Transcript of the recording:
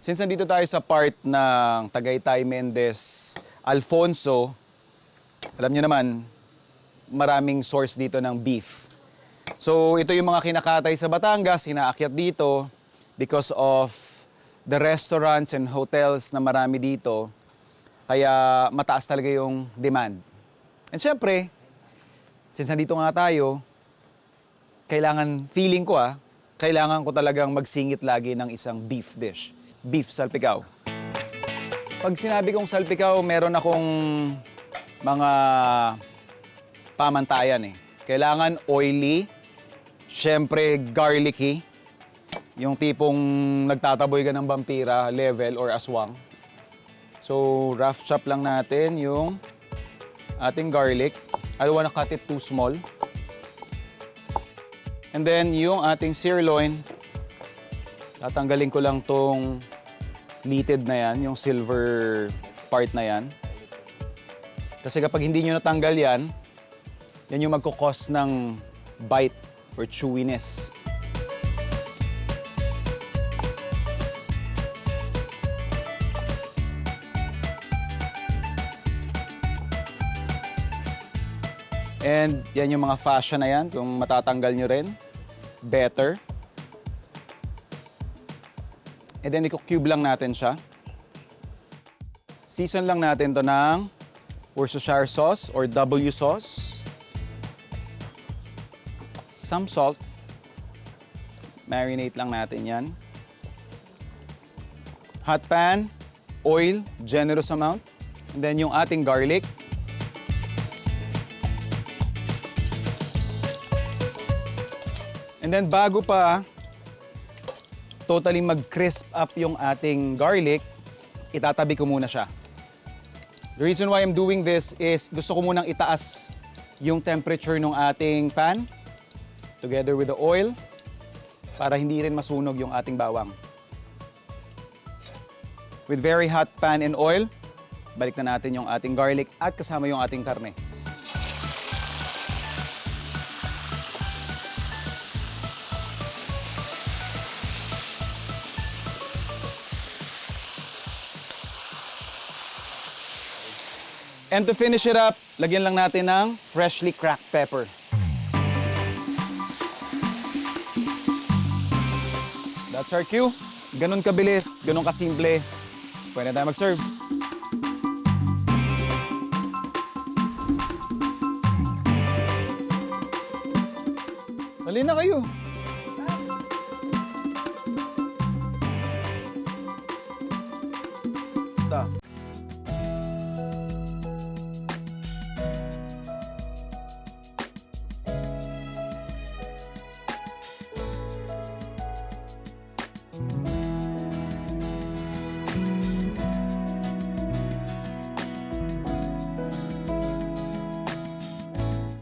Since nandito tayo sa part ng Tagaytay, Mendez, Alfonso, alam niyo naman, maraming source dito ng beef. So ito yung mga kinakatay sa Batangas, hinaakyat dito because of the restaurants and hotels na marami dito. Kaya mataas talaga yung demand. And syempre, since nandito nga tayo, feeling ko kailangan ko talagang magsingit lagi ng isang beef dish. Beef Salpicao. Pag sinabi kong salpicao, meron akong mga pamantayan eh. Kailangan oily, syempre garlicky, yung tipong nagtataboy ka ng vampira level or aswang. So rough chop lang natin yung ating garlic. I don't wanna cut it too small. And then yung ating sirloin, tatanggalin ko lang tong pleated na yan, yung silver part na yan. Kasi kapag hindi nyo natanggal yan, yan yung magkukos ng bite or chewiness. And yan yung mga fascia na yan, kung matatanggal nyo rin, better. And then i-cube lang natin siya. Season lang natin to ng Worcestershire sauce or W sauce. Some salt. Marinate lang natin yan. Hot pan, oil, generous amount. And then yung ating garlic. And then bago pa totally mag-crisp up yung ating garlic, itatabi ko muna siya. The reason why I'm doing this is gusto ko munang itaas yung temperature ng ating pan together with the oil para hindi rin masunog yung ating bawang. With very hot pan and oil, balik na natin yung ating garlic at kasama yung ating karne. And to finish it up, lagyan lang natin ng freshly cracked pepper. That's our cue. Ganun kabilis, ganun kasimple. Pwede na tayo mag-serve. Dali na kayo. Basta.